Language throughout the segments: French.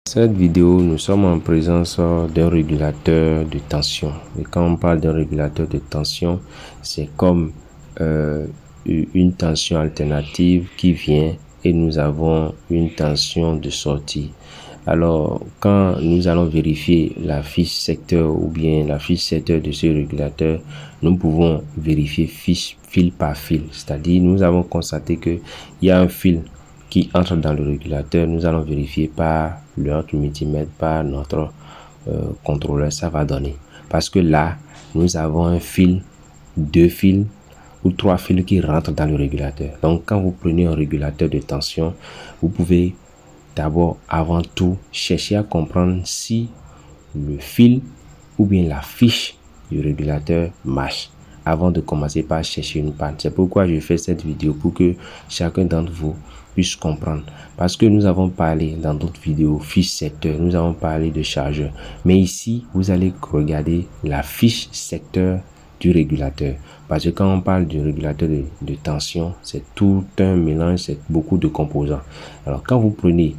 Cette vidéo, nous sommes en présence d'un régulateur de tension. Et quand on parle d'un régulateur de tension, c'est comme une tension alternative qui vient et nous avons une tension de sortie. Alors, quand nous allons vérifier la fiche secteur ou bien la fiche secteur de ce régulateur, nous pouvons vérifier fil par fil. C'est-à-dire, nous avons constaté qu'il y a un fil qui entre dans le régulateur. Nous allons vérifier par notre multimètre, par notre contrôleur, ça va donner. Parce que là, nous avons un fil, deux fils ou trois fils qui rentrent dans le régulateur. Donc, quand vous prenez un régulateur de tension, vous pouvez d'abord, avant tout, chercher à comprendre si le fil ou bien la fiche du régulateur marche avant de commencer par chercher une panne. C'est pourquoi je fais cette vidéo, pour que chacun d'entre vous puisse comprendre. Parce que nous avons parlé dans d'autres vidéos, fiche secteur, nous avons parlé de chargeur. Mais ici, vous allez regarder la fiche secteur du régulateur. Parce que quand on parle du régulateur de tension, c'est tout un mélange, c'est beaucoup de composants. Alors, quand vous prenez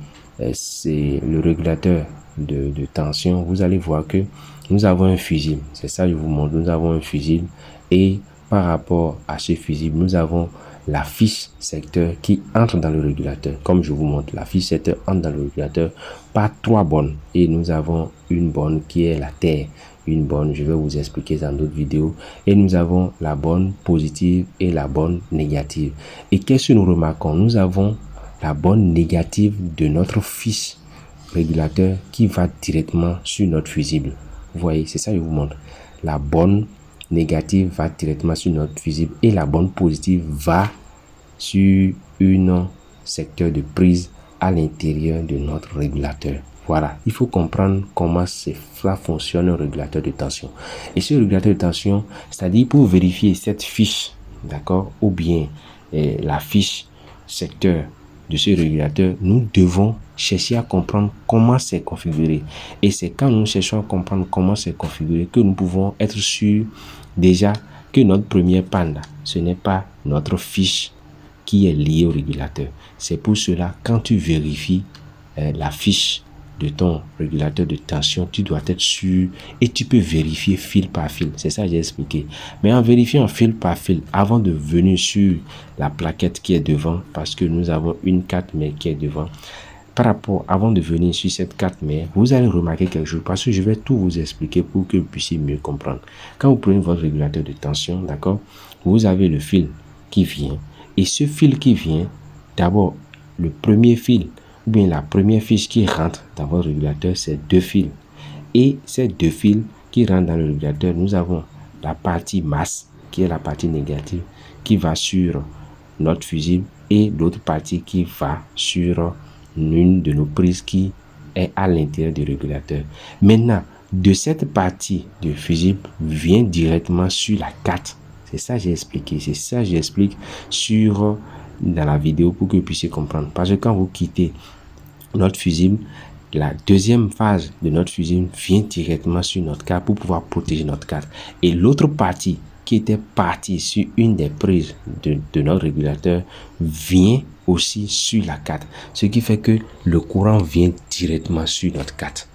c'est le régulateur de tension, vous allez voir que nous avons un fusible. C'est ça, je vous montre. Nous avons un fusible et par rapport à ce fusible, nous avons la fiche secteur qui entre dans le régulateur. Comme je vous montre, la fiche secteur entre dans le régulateur par trois bornes et nous avons une borne qui est la terre. Une borne, je vais vous expliquer dans d'autres vidéos. Et nous avons la borne positive et la borne négative. Et qu'est-ce que nous remarquons? Nous avons la borne négative de notre fiche régulateur qui va directement sur notre fusible. Vous voyez, c'est ça que je vous montre. La borne négative va directement sur notre fusible et la borne positive va sur un secteur de prise à l'intérieur de notre régulateur. Voilà, il faut comprendre comment cela fonctionne un régulateur de tension. Et ce régulateur de tension, c'est-à-dire pour vérifier cette fiche, d'accord, ou bien la fiche secteur de ce régulateur, nous devons chercher à comprendre comment c'est configuré. Et c'est quand nous cherchons à comprendre comment c'est configuré que nous pouvons être sûrs déjà que notre première panne, ce n'est pas notre fiche qui est liée au régulateur. C'est pour cela, quand tu vérifies la fiche de ton régulateur de tension, tu dois être sûr et tu peux vérifier fil par fil. C'est ça que j'ai expliqué. Mais en vérifiant fil par fil, avant de venir sur la plaquette qui est devant, parce que nous avons une 4 mètres qui est devant, par rapport, avant de venir sur cette 4 mètres, vous allez remarquer quelque chose, parce que je vais tout vous expliquer pour que vous puissiez mieux comprendre. Quand vous prenez votre régulateur de tension, d'accord, vous avez le fil qui vient. Et ce fil qui vient, d'abord, le premier fil, ou bien la première fiche qui rentre dans votre régulateur, c'est deux fils. Et ces deux fils qui rentrent dans le régulateur, nous avons la partie masse, qui est la partie négative, qui va sur notre fusible, et l'autre partie qui va sur l'une de nos prises qui est à l'intérieur du régulateur. Maintenant, de cette partie du fusible vient directement sur la 4. C'est ça que j'ai expliqué. C'est ça que j'explique dans la vidéo pour que vous puissiez comprendre. Parce que quand vous quittez notre fusible, la deuxième phase de notre fusible vient directement sur notre carte pour pouvoir protéger notre carte. Et l'autre partie qui était partie sur une des prises de notre régulateur vient aussi sur la carte. Ce qui fait que le courant vient directement sur notre carte.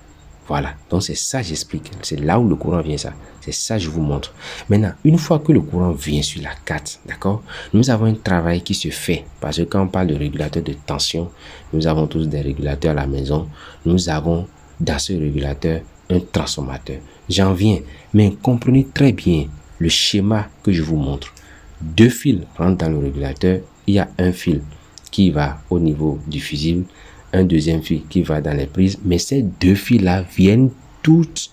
Voilà, donc c'est ça que j'explique. C'est là où le courant vient ça. C'est ça que je vous montre. Maintenant, une fois que le courant vient sur la 4, d'accord, nous avons un travail qui se fait. Parce que quand on parle de régulateur de tension, nous avons tous des régulateurs à la maison. Nous avons dans ce régulateur un transformateur. J'en viens, mais comprenez très bien le schéma que je vous montre. Deux fils rentrent dans le régulateur. Il y a un fil qui va au niveau du fusible, un deuxième fil qui va dans les prises, mais ces deux fils-là viennent tous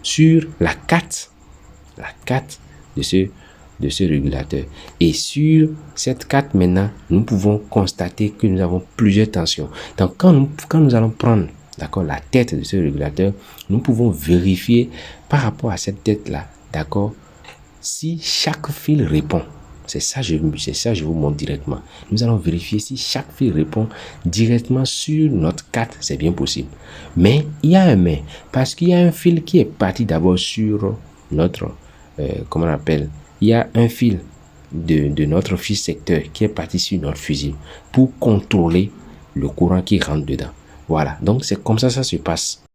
sur la 4 de ce régulateur. Et sur cette 4 maintenant, nous pouvons constater que nous avons plusieurs tensions. Donc quand nous allons prendre, d'accord, la tête de ce régulateur, nous pouvons vérifier par rapport à cette tête-là, d'accord, si chaque fil répond. C'est ça que je vous montre directement. Nous allons vérifier si chaque fil répond directement sur notre 4. C'est bien possible. Mais il y a un mais. Parce qu'il y a un fil qui est parti d'abord sur notre... comment on appelle? Il y a un fil de notre fiche secteur qui est parti sur notre fusible pour contrôler le courant qui rentre dedans. Voilà, donc c'est comme ça se passe.